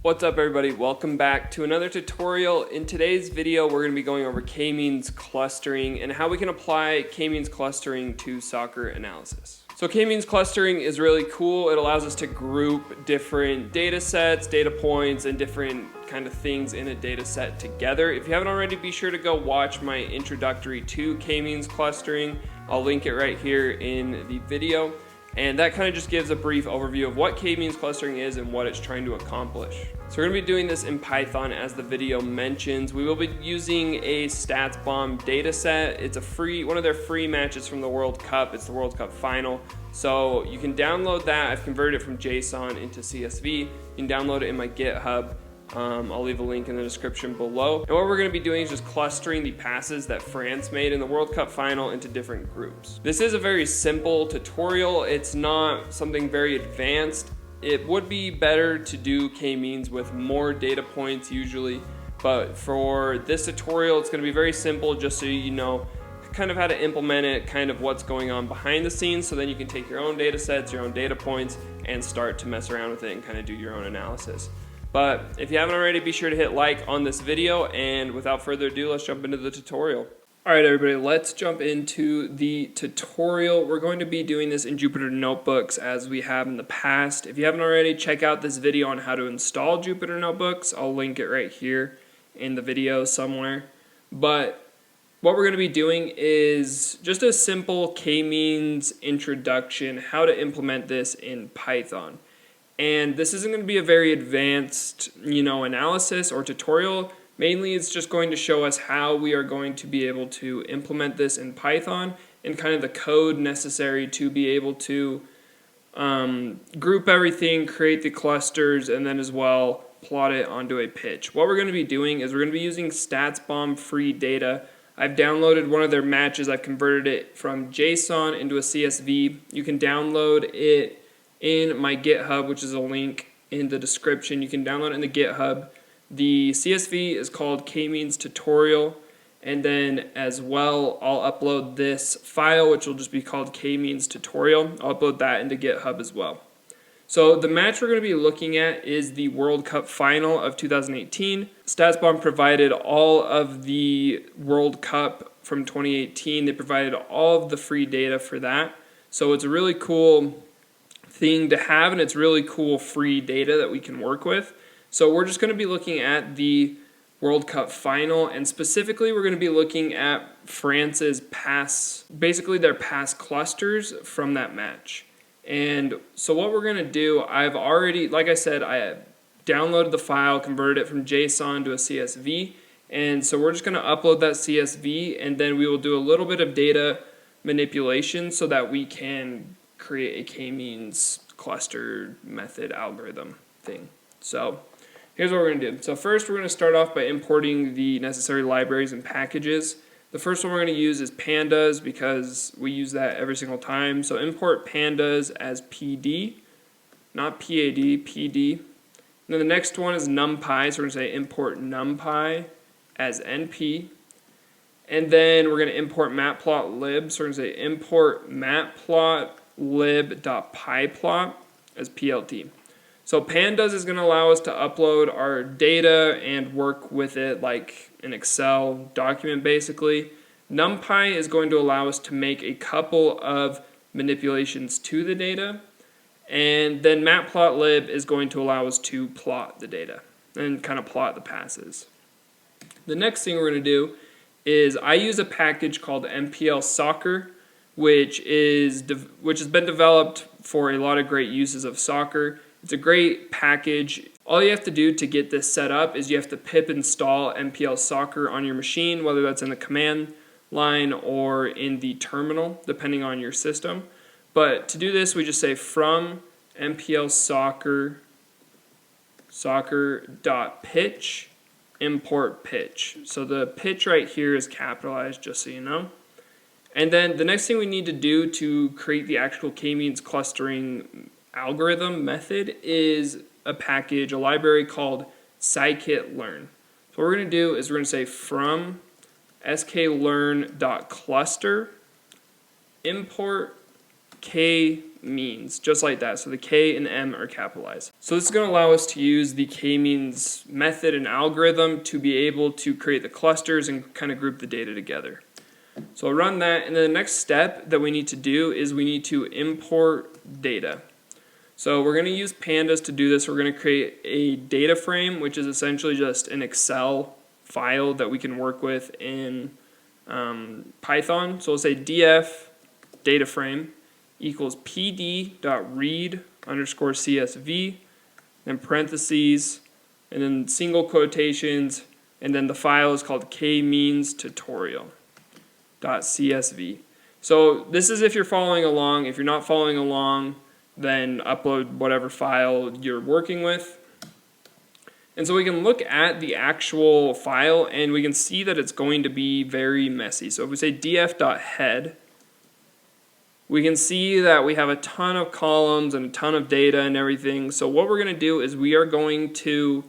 What's up everybody, welcome back to another tutorial. In today's video we're going to be going over K-means clustering and how we can apply K-means clustering to soccer analysis. So K-means clustering is really cool. It allows us to group different data sets, data points, and different kind of things in a data set together. If you haven't already, be sure to go watch my introductory to K-means clustering. I'll link it right here in the video. And that kind of just gives a brief overview of what K-means clustering is and what it's trying to accomplish. So we're going to be doing this in Python as the video mentions. We will be using a StatsBomb data set. It's one of their free matches from the World Cup. It's the World Cup final. So you can download that. I've converted it from JSON into CSV. You can download it in my GitHub. I'll leave a link in the description below. And what we're going to be doing is just clustering the passes that France made in the World Cup final into different groups. This is a very simple tutorial. It's not something very advanced. It would be better to do K-means with more data points usually, but for this tutorial it's going to be very simple, just so you know kind of how to implement it, kind of what's going on behind the scenes, so then you can take your own data sets, your own data points, and start to mess around with it and kind of do your own analysis. But if you haven't already, be sure to hit like on this video, and without further ado, let's jump into the tutorial. Alright everybody, let's jump into the tutorial. We're going to be doing this in Jupyter Notebooks as we have in the past. If you haven't already, check out this video on how to install Jupyter Notebooks. I'll link it right here in the video somewhere. But what we're going to be doing is just a simple K-means introduction, how to implement this in Python. And this isn't going to be a very advanced, analysis or tutorial. Mainly it's just going to show us how we are going to be able to implement this in Python and kind of the code necessary to be able to group everything, create the clusters, and then as well plot it onto a pitch. What we're going to be doing is we're going to be using StatsBomb free data. I've downloaded one of their matches. I've converted it from JSON into a CSV. You can download it in my GitHub, which is a link in the description. You can download it in the GitHub. The CSV is called K-means tutorial, and then as well I'll upload this file, which will just be called K-means tutorial. I'll upload that into GitHub as well. So the match we're going to be looking at is the World Cup final of 2018. StatsBomb provided all of the World Cup from 2018. They provided all of the free data for that. So it's a really cool thing to have, and it's really cool free data that we can work with. So we're just going to be looking at the World Cup final, and specifically we're going to be looking at France's basically their pass clusters from that match. And so what we're going to do, I've already, like I said, I downloaded the file, converted it from JSON to a CSV, and so we're just going to upload that CSV, and then we will do a little bit of data manipulation so that we can create a K-means cluster method algorithm thing. So here's what we're going to do. So first we're going to start off by importing the necessary libraries and packages. The first one we're going to use is pandas because we use that every single time. So import pandas as PD, not PAD, PD. And then the next one is numpy, so we're going to say import numpy as NP. And then we're going to import matplotlib, so we're going to say import matplotlib.pyplot as PLT. So pandas is going to allow us to upload our data and work with it like an Excel document basically. NumPy is going to allow us to make a couple of manipulations to the data. And then matplotlib is going to allow us to plot the data and kind of plot the passes. The next thing we're going to do is I use a package called MPL Soccer, which has been developed for a lot of great uses of soccer. It's a great package. All you have to do to get this set up is you have to pip install MPL Soccer on your machine, whether that's in the command line or in the terminal, depending on your system. But to do this, we just say from MPL soccer.pitch import pitch. So the pitch right here is capitalized, just so you know. And then the next thing we need to do to create the actual K-means clustering algorithm method is a library called scikit-learn. So what we're going to do is we're going to say from sklearn.cluster import K K-means, just like that. So the K and M are capitalized. So this is going to allow us to use the K-means method and algorithm to be able to create the clusters and kind of group the data together. So I'll run that, and then the next step that we need to do is we need to import data. So we're going to use pandas to do this. We're going to create a data frame, which is essentially just an Excel file that we can work with in Python. So we'll say df data frame equals pd.read_csv, then parentheses, and then single quotations, and then the file is called KMeans tutorial.csv. So this is if you're following along. If you're not following along, then upload whatever file you're working with. And so we can look at the actual file and we can see that it's going to be very messy. So if we say df.head, we can see that we have a ton of columns and a ton of data and everything. So what we're going to do is we are going to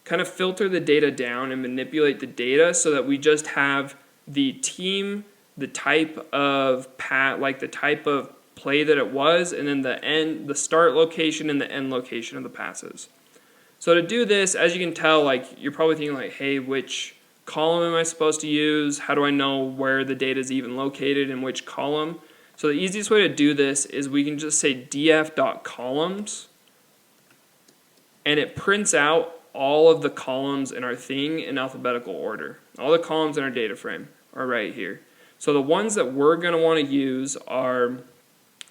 kind of filter the data down and manipulate the data so that we just have the team, the type of the type of play that it was, and then the start location and the end location of the passes. So to do this, as you can tell, you're probably thinking hey, which column am I supposed to use? How do I know where the data is even located in which column? So the easiest way to do this is we can just say df.columns, and it prints out all of the columns in our thing in alphabetical order. All the columns in our data frame are right here. So the ones that we're going to want to use are,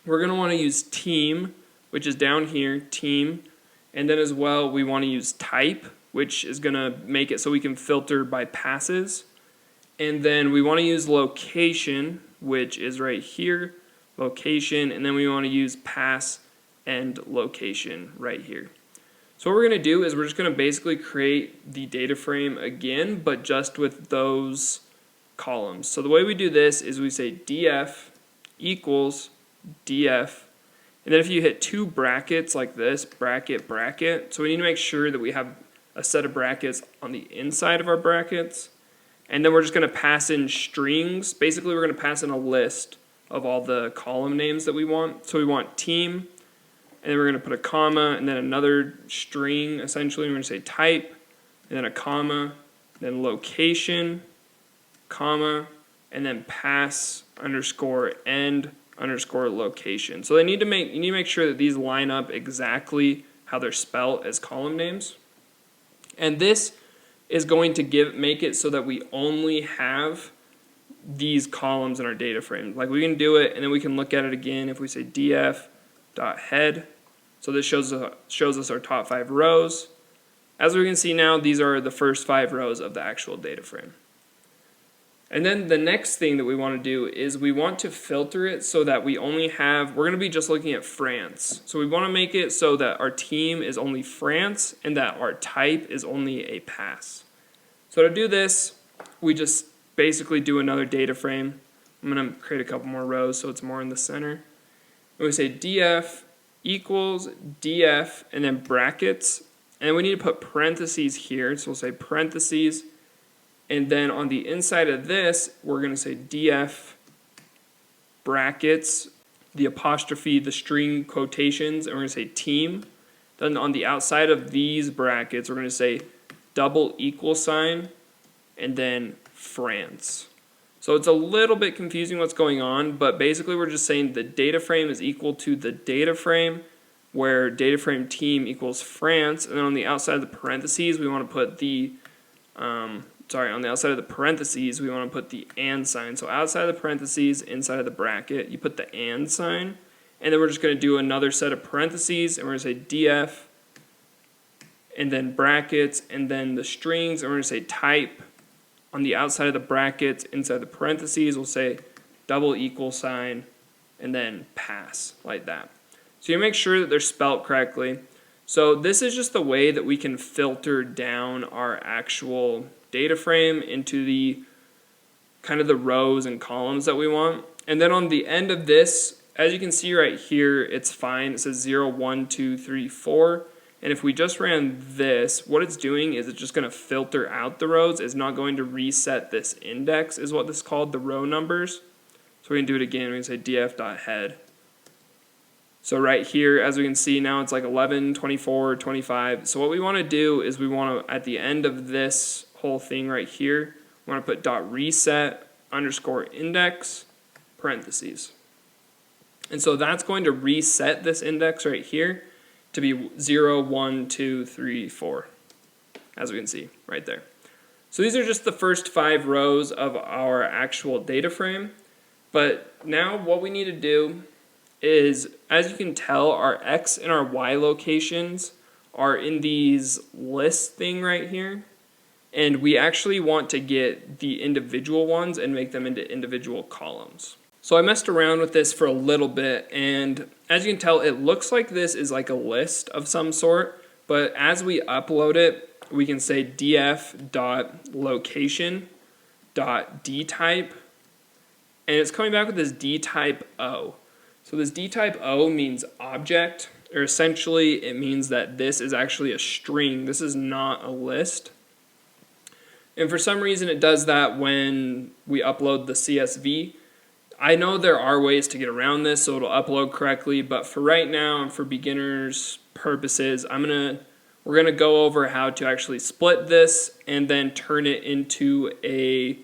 we're going to want to use team, which is down here, team, and then as well we want to use type, which is going to make it so we can filter by passes, and then we want to use location, which is right here, location, and then we want to use pass and location right here. So what we're going to do is we're just going to basically create the data frame again, but just with those columns. So the way we do this is we say df equals df, and then if you hit two brackets like this, bracket, bracket, so we need to make sure that we have a set of brackets on the inside of our brackets, and then we're just going to pass in strings. Basically we're going to pass in a list of all the column names that we want. So we want team, and then we're going to put a comma, and then another string, essentially. We're going to say type, and then a comma, then location, comma, and then pass underscore end underscore location. So you need to make sure that these line up exactly how they're spelled as column names. And this is going to make it so that we only have these columns in our data frame. We can do it, and then we can look at it again if we say df.head. So this shows us our top 5 rows. As we can see now, these are the first 5 rows of the actual data frame. And then the next thing that we want to do is we want to filter it so that we only have, we're going to be just looking at France. So we want to make it so that our team is only France and that our type is only a pass. So to do this, we just basically do another data frame. I'm going to create a couple more rows so it's more in the center. And we say df equals df and then brackets, and then we need to put parentheses here, so we'll say parentheses, and then on the inside of this we're going to say df brackets, the apostrophe, the string quotations, and we're going to say team. Then on the outside of these brackets we're going to say double equal sign and then France. So it's a little bit confusing what's going on, but basically we're just saying the data frame is equal to the data frame, where data frame team equals France, and then on the outside of the parentheses we want to put the on the outside of the parentheses we want to put the and sign. So outside of the parentheses, inside of the bracket, you put the and sign, and then we're just going to do another set of parentheses, and we're going to say df and then brackets and then the strings, and we're going to say type. On the outside of the brackets, inside the parentheses, we'll say double equal sign and then pass, like that. So you make sure that they're spelt correctly. So this is just the way that we can filter down our actual data frame into the kind of the rows and columns that we want. And then on the end of this, as you can see right here, it's fine. It says 0, 1, 2, 3, 4. And if we just ran this, what it's doing is it's just going to filter out the rows. It's not going to reset this index, is what this is called, the row numbers. So we can do it again. We can say df.head. So right here, as we can see now, it's like 11, 24, 25. So what we want to do is we want to, at the end of this whole thing right here, we want to put dot reset underscore index parentheses. And so that's going to reset this index right here to be 0, 1, 2, 3, 4, as we can see right there. So these are just the first 5 rows of our actual data frame. But now what we need to do is, as you can tell, our X and our Y locations are in these list thing right here. And we actually want to get the individual ones and make them into individual columns. So I messed around with this for a little bit, and as you can tell, it looks like this is like a list of some sort, but as we upload it, we can say df.location.dtype, and it's coming back with this dtype O. So this dtype O means object, or essentially it means that this is actually a string. This is not a list. And for some reason it does that when we upload the CSV. I know there are ways to get around this so it'll upload correctly, but for right now and for beginners purposes, we're gonna go over how to actually split this and then turn it into a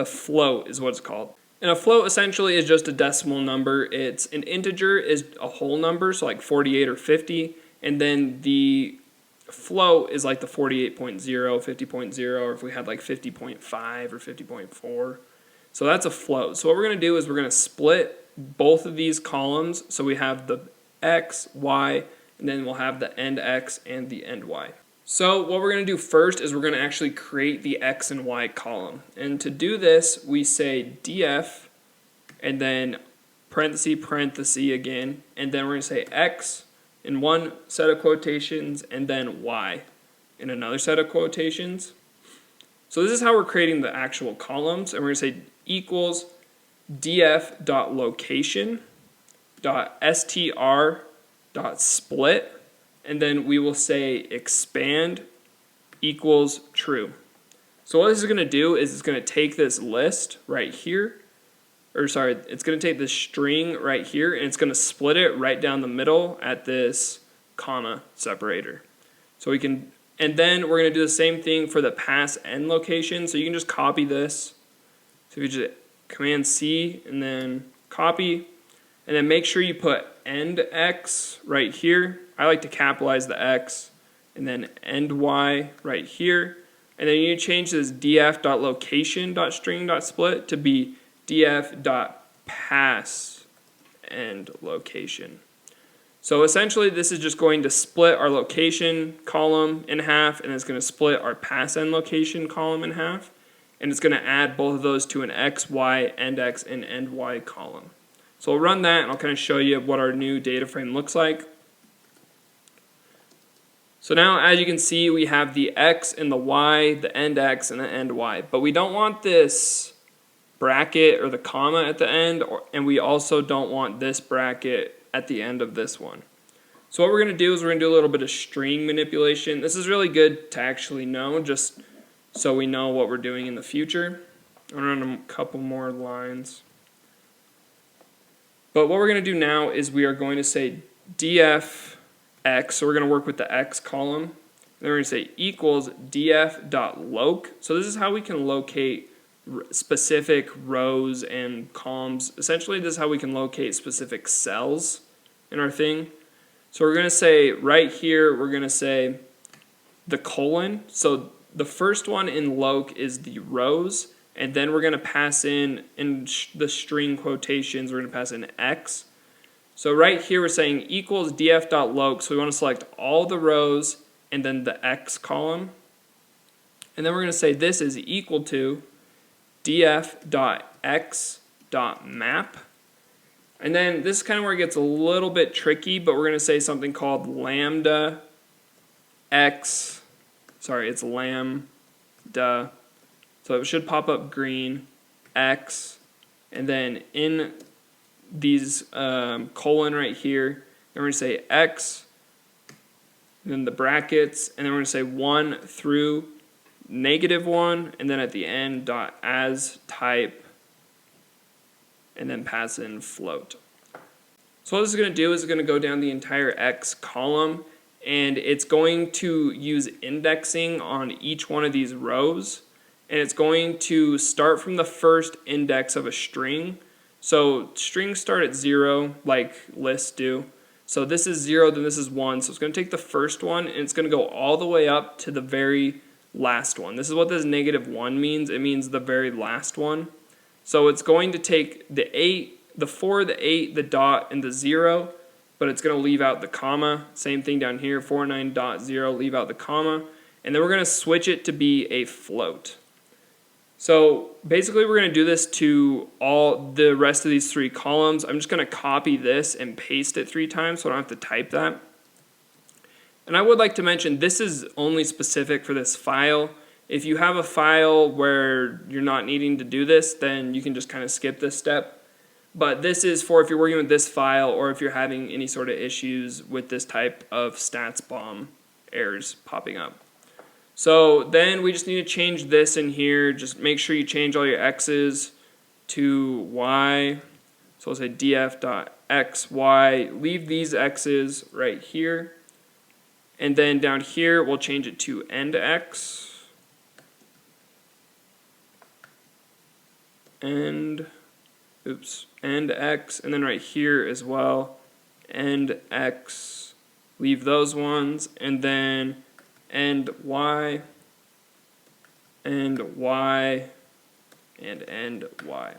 float is what it's called. And a float essentially is just a decimal number. It's an integer is a whole number, so like 48 or 50, and then the float is like the 48.0, 50.0, or if we had like 50.5 or 50.4. So that's a float. So what we're going to do is we're going to split both of these columns. So we have the X, Y, and then we'll have the end X and the end Y. So what we're going to do first is we're going to actually create the X and Y column. And to do this, we say df and then parenthesis again, and then we're going to say X in one set of quotations and then Y in another set of quotations. So this is how we're creating the actual columns, and we're going to say equals df.location.str.split, and then we will say expand equals true. So what this is going to do is it's going to take this list right here, it's going to take this string right here, and it's going to split it right down the middle at this comma separator. So we can, and then we're going to do the same thing for the pass end location. So you can just copy this. So if you just Command C and then copy, and then make sure you put end X right here. I like to capitalize the X, and then end Y right here. And then you change this df.location.string.split to be df.pass end location. So essentially this is just going to split our location column in half, and it's going to split our pass end location column in half. And it's going to add both of those to an X, Y, end X, and end Y column. So we'll run that, and I'll kind of show you what our new data frame looks like. So now, as you can see, we have the X and the Y, the end X, and the end Y. But we don't want this bracket or the comma at the end, and we also don't want this bracket at the end of this one. So what we're going to do is we're going to do a little bit of string manipulation. This is really good to actually know, just so we know what we're doing in the future. I'm going to run a couple more lines. But what we're going to do now is we are going to say df x, so we're going to work with the x column. Then we're going to say equals df.loc. So this is how we can locate specific rows and columns. Essentially, this is how we can locate specific cells in our thing. So we're going to say right here, we're going to say the colon. So the first one in loc is the rows, and then we're going to pass in the string quotations, we're going to pass in x. So right here we're saying equals df.loc, so we want to select all the rows and then the x column. And then we're going to say this is equal to df.x.map. And then this is kind of where it gets a little bit tricky, but we're going to say something called lambda x. Sorry, it's lambda. So it should pop up green, x, and then in these colon right here, then we're going to say x, and then the brackets, and then we're going to say 1 through -1, and then at the end dot as type, and then pass in float. So what this is going to do is it's going to go down the entire X column, and it's going to use indexing on each one of these rows, and it's going to start from the first index of a string. So strings start at 0 like lists do. So this is 0, then this is 1. So it's going to take the first one and it's going to go all the way up to the very last one. This is what this -1 means. It means the very last one. So it's going to take the 8, the 4, the 8, the dot, and the 0, but it's going to leave out the comma. Same thing down here, 49.0, leave out the comma. And then we're going to switch it to be a float. So basically we're going to do this to all the rest of these 3 columns. I'm just going to copy this and paste it 3 times so I don't have to type that. And I would like to mention this is only specific for this file. If you have a file where you're not needing to do this, then you can just kind of skip this step. But this is for if you're working with this file or if you're having any sort of issues with this type of stats bomb errors popping up. So then we just need to change this in here. Just make sure you change all your x's to y. So we'll say df.xy. Leave these x's right here. And then down here we'll change it to end x. And x, and then right here as well, end x, leave those ones, and then end y, and y, and end y.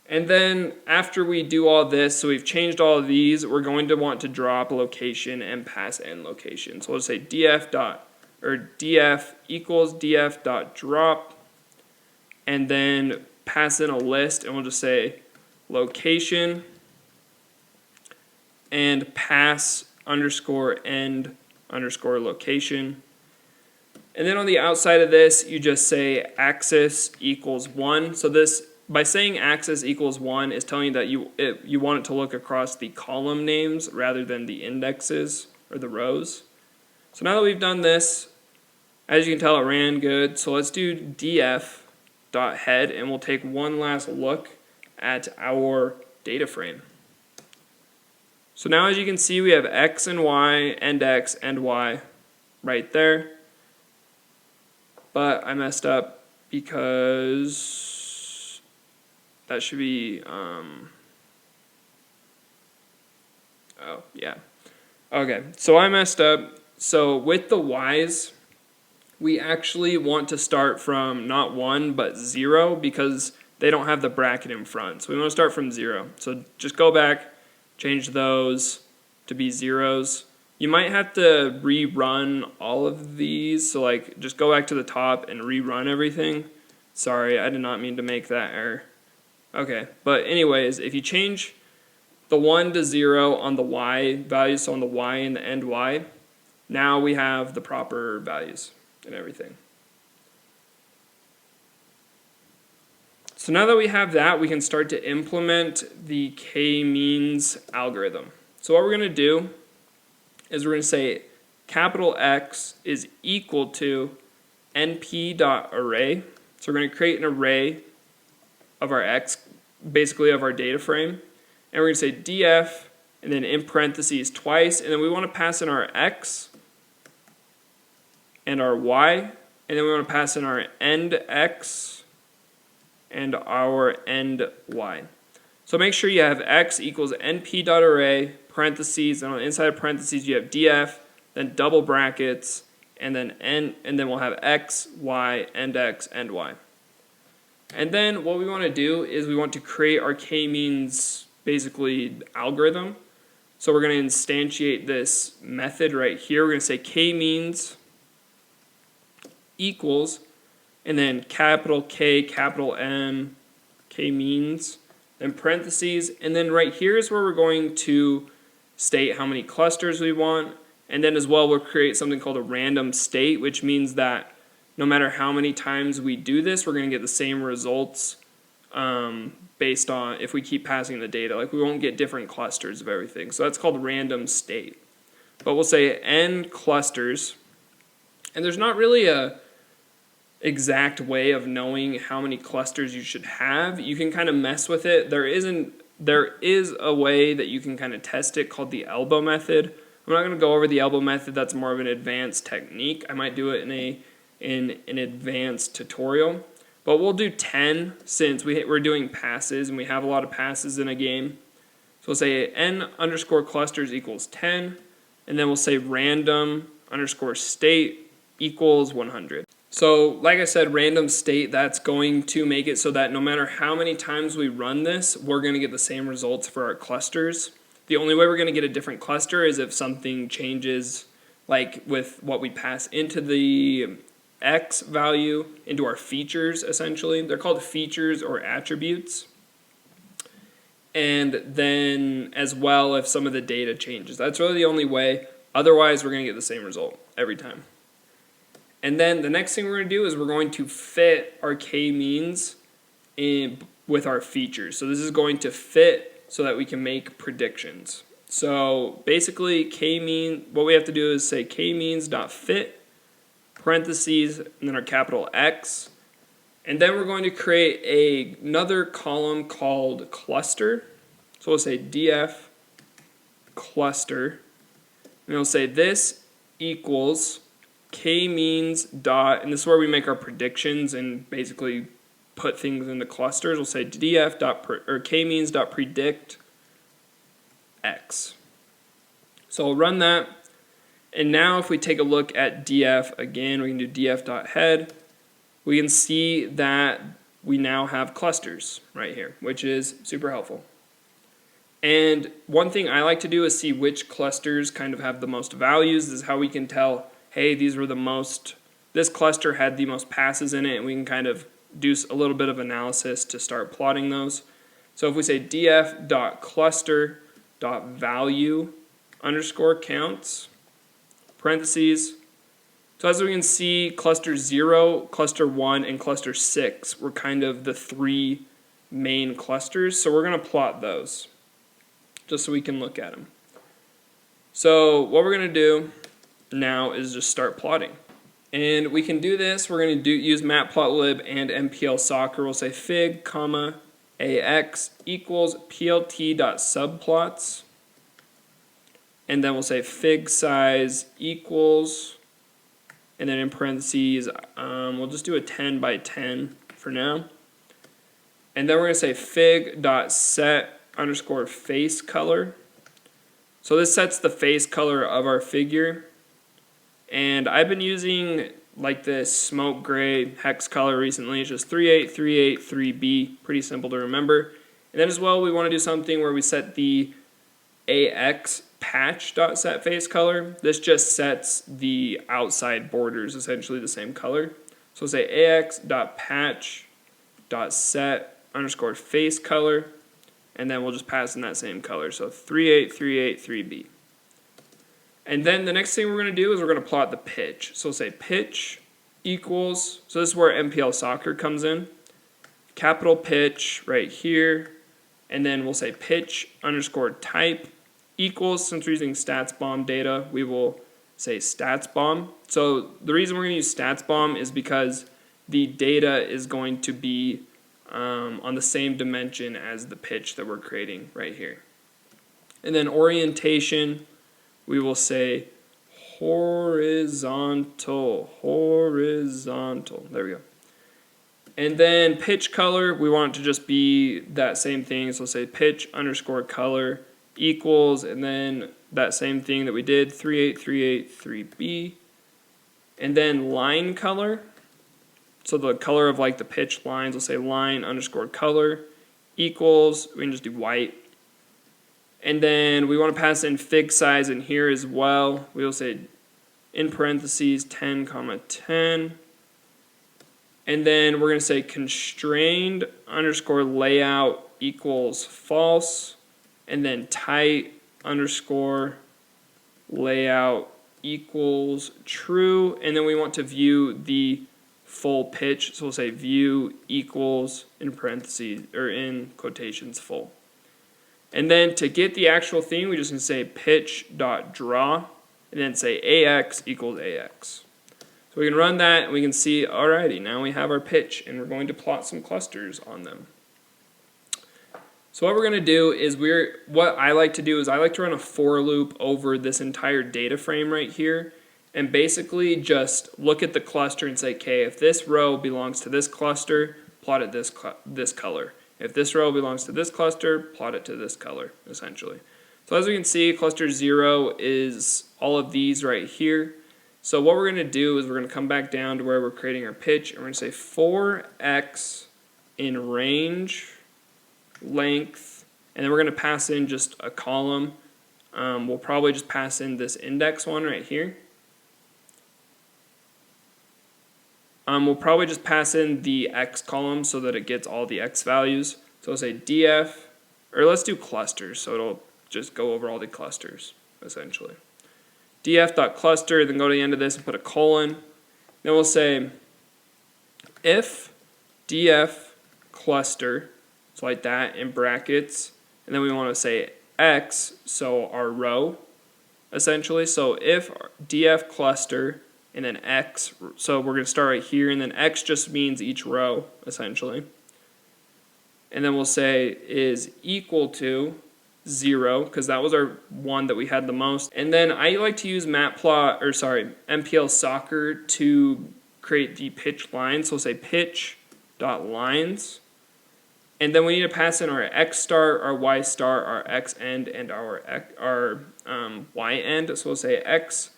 And then after we do all this, so we've changed all of these, we're going to want to drop location and pass end location. So we'll say df equals df.drop, and then pass in a list, and we'll just say location and pass underscore end underscore location. And then on the outside of this, you just say axis equals 1. So this, by saying axis equals 1, is telling you that you want it to look across the column names rather than the indexes or the rows. So now that we've done this, as you can tell, it ran good. So let's do df.head, and we'll take one last look at our data frame. So now as you can see, we have x and y, end x, end y right there. But I messed up because that should be, oh yeah. Okay, so I messed up. So with the y's, we actually want to start from not 1 but 0 because they don't have the bracket in front. So we want to start from 0. So just go back, change those to be zeros. You might have to rerun all of these. So like just go back to the top and rerun everything. Sorry, I did not mean to make that error. Okay, but anyways, if you change the 1 to 0 on the y values, so on the y and the end y, now we have the proper values and everything. So now that we have that, we can start to implement the KMeans algorithm. So what we're going to do is we're going to say capital X is equal to np.array. So we're going to create an array of our X, basically of our data frame. And we're going to say df, and then in parentheses twice, and then we want to pass in our X and our y, and then we want to pass in our end x and our end y. So make sure you have x equals np.array, parentheses, and on the inside of parentheses you have df, then double brackets, and then n, and then we'll have x, y, end x, end y. And then what we want to do is we want to create our KMeans basically algorithm. So we're going to instantiate this method right here. We're going to say KMeans equals, and then capital K, capital M, KMeans, then parentheses, and then right here is where we're going to state how many clusters we want, and then as well we'll create something called a random state, which means that no matter how many times we do this, we're going to get the same results based on if we keep passing the data. Like we won't get different clusters of everything. So that's called random state. But we'll say n clusters, and there's not really a exact way of knowing how many clusters you should have. You can kind of mess with it. There isn't there is a way that you can kind of test it called the elbow method. I'm not going to go over the elbow method. That's more of an advanced technique. I might do it in an advanced tutorial. But we'll do 10 since we're doing passes and we have a lot of passes in a game. So we'll say n underscore clusters equals 10. And then we'll say random underscore state equals 100. So like I said, random state, that's going to make it so that no matter how many times we run this, we're going to get the same results for our clusters. The only way we're going to get a different cluster is if something changes, like with what we pass into the X value, into our features essentially. They're called features or attributes. And then as well if some of the data changes. That's really the only way. Otherwise we're going to get the same result every time. And then the next thing we're going to do is we're going to fit our k-means in with our features. So this is going to fit so that we can make predictions. So basically k-mean, what we have to do is say k-means.fit, parentheses, and then our capital X. And then we're going to create another column called cluster. So we'll say df cluster. And we'll say this equals k-means dot, and this is where we make our predictions and basically put things into clusters. We'll say df dot or k-means dot predict x. So I'll run that, and now if we take a look at df again, we can do df dot head. We can see that we now have clusters right here, which is super helpful. And one thing I like to do is see which clusters kind of have the most values. This is how we can tell, hey, these were the most, this cluster had the most passes in it, and we can kind of do a little bit of analysis to start plotting those. So if we say df.cluster.value underscore counts, parentheses, so as we can see, cluster 0, cluster 1, and cluster 6 were kind of the three main clusters. So we're going to plot those just so we can look at them. So what we're going to do now is just start plotting. And we can do this. We're going to use matplotlib and MPL soccer. We'll say fig, comma, ax equals plt.subplots. And then we'll say fig size equals, and then in parentheses, we'll just do a 10 by 10 for now. And then we're going to say fig.set underscore face color. So this sets the face color of our figure. And I've been using like this smoke gray hex color recently. It's just 38383B, pretty simple to remember. And then as well, we want to do something where we set the AX patch.set face color. This just sets the outside borders essentially the same color. So we'll say ax.patch.set underscore face color, and then we'll just pass in that same color. So 38383B. And then the next thing we're going to do is we're going to plot the pitch. So we'll say pitch equals, so this is where MPL soccer comes in, capital pitch right here, and then we'll say pitch underscore type equals, since we're using StatsBomb data, we will say StatsBomb. So the reason we're going to use StatsBomb is because the data is going to be on the same dimension as the pitch that we're creating right here. And then orientation, we will say horizontal. There we go. And then pitch color, we want it to just be that same thing. So we'll say pitch underscore color equals, and then that same thing that we did, 38383B. And then line color, so the color of like the pitch lines, we'll say line underscore color equals, we can just do white. And then we want to pass in fig size in here as well. We will say in parentheses 10, 10. And then we're going to say constrained underscore layout equals false. And then tight underscore layout equals true. And then we want to view the full pitch. So we'll say view equals in parentheses or in quotations full. And then to get the actual thing, we just can say pitch.draw and then say AX equals AX. So we can run that and we can see, alrighty, now we have our pitch and we're going to plot some clusters on them. So what we're going to do is what I like to do is I like to run a for loop over this entire data frame right here, and basically just look at the cluster and say, okay, if this row belongs to this cluster, plot it this color. If this row belongs to this cluster, plot it to this color, essentially. So as we can see, cluster 0 is all of these right here. So what we're going to do is we're going to come back down to where we're creating our pitch, and we're going to say for x in range, length, and then we're going to pass in just a column. We'll probably just pass in this index one right here. We'll probably just pass in the x column so that it gets all the x values. So we'll say df, or let's do clusters, so it'll just go over all the clusters, essentially. df.cluster, then go to the end of this and put a colon. Then we'll say if df cluster, so like that, in brackets, and then we want to say x, so our row, essentially. So if df cluster, and then x, so we're going to start right here, and then x just means each row, essentially. And then we'll say is equal to 0, because that was our one that we had the most. And then I like to use MPL Soccer to create the pitch line. So we'll say pitch.lines. And then we need to pass in our x star, our y star, our x end, and our y end. So we'll say x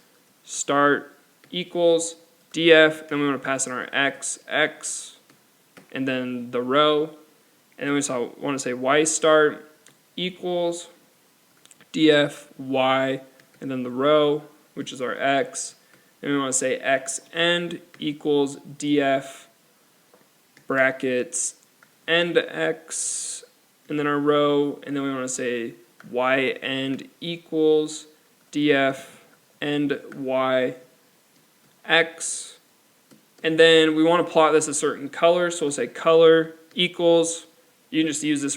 start equals df, then we want to pass in our x, and then the row, and then we want to say y start equals df, y, and then the row, which is our x, and we want to say x end equals df brackets end x, and then our row, and then we want to say y end equals df end y x, and then we want to plot this a certain color, so we'll say color equals, you can just use this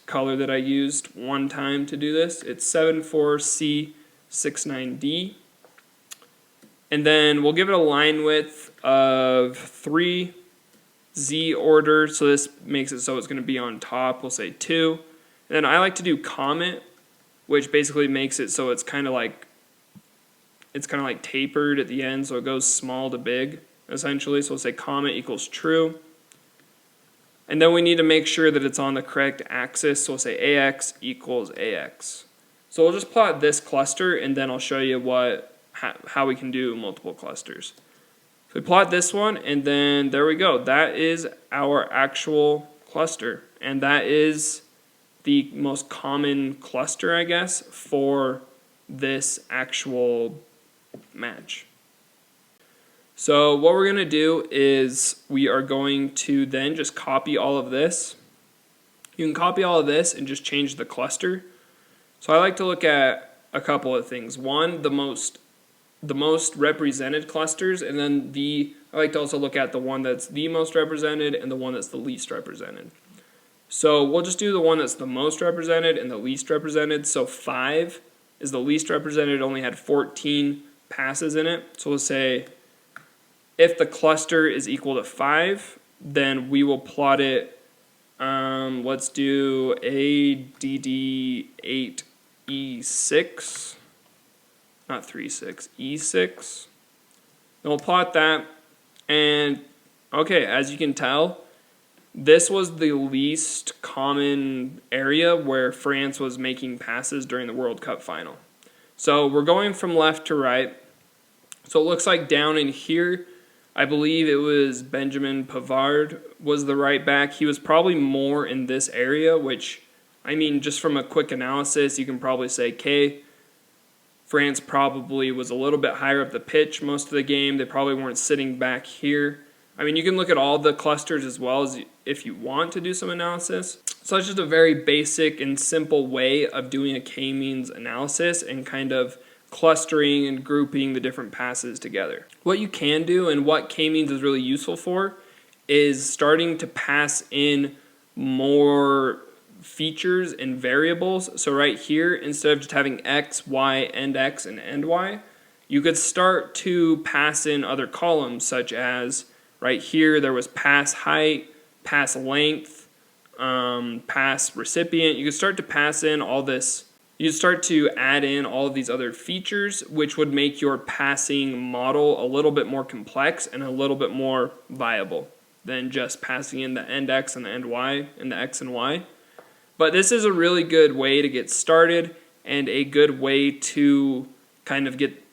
color that I used one time to do this, it's 74C69D, and then we'll give it a line width of 3 Z order, so this makes it so it's going to be on top, we'll say 2, and then I like to do comment, which basically makes it so it's kind of like tapered at the end, so it goes small to big, essentially. So we'll say comment equals true. And then we need to make sure that it's on the correct axis, so we'll say AX equals AX. So we'll just plot this cluster, and then I'll show you how we can do multiple clusters. So we plot this one, and then there we go. That is our actual cluster, and that is the most common cluster, I guess, for this actual match. So what we're going to do is we are going to then just copy all of this. You can copy all of this and just change the cluster. So I like to look at a couple of things. One, the most represented clusters, and then I like to also look at the one that's the most represented and the one that's the least represented. So we'll just do the one that's the most represented and the least represented. So 5 is the least represented, it only had 14 passes in it. So we'll say if the cluster is equal to 5, then we will plot it, let's do ADD8E6, not 3-6, E6. Then we'll plot that, and okay, as you can tell, this was the least common area where France was making passes during the World Cup final. So we're going from left to right. So it looks like down in here, I believe it was Benjamin Pavard was the right back. He was probably more in this area, which, I mean, just from a quick analysis, you can probably say, France probably was a little bit higher up the pitch most of the game. They probably weren't sitting back here. I mean, you can look at all the clusters as well as if you want to do some analysis. So it's just a very basic and simple way of doing a K-means analysis and kind of clustering and grouping the different passes together. What you can do and what K-means is really useful for is starting to pass in more features and variables. So right here, instead of just having x, y, end x, and end y, you could start to pass in other columns, such as right here there was pass height, pass length, pass recipient. You can start to pass in all this. You start to add in all of these other features, which would make your passing model a little bit more complex and a little bit more viable than just passing in the end x and the end y and the x and y. But this is a really good way to get started and a good way to kind of get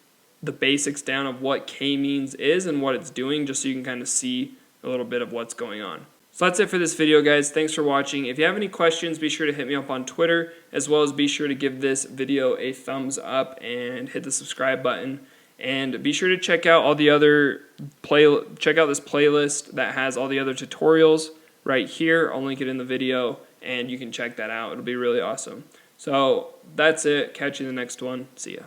the basics down of what K-means is and what it's doing, just so you can kind of see a little bit of what's going on. So that's it for this video, guys. Thanks for watching. If you have any questions, be sure to hit me up on Twitter, as well as be sure to give this video a thumbs up and hit the subscribe button. And be sure to check out all the other check out this playlist that has all the other tutorials right here. I'll link it in the video, and you can check that out. It'll be really awesome. So that's it. Catch you in the next one. See ya.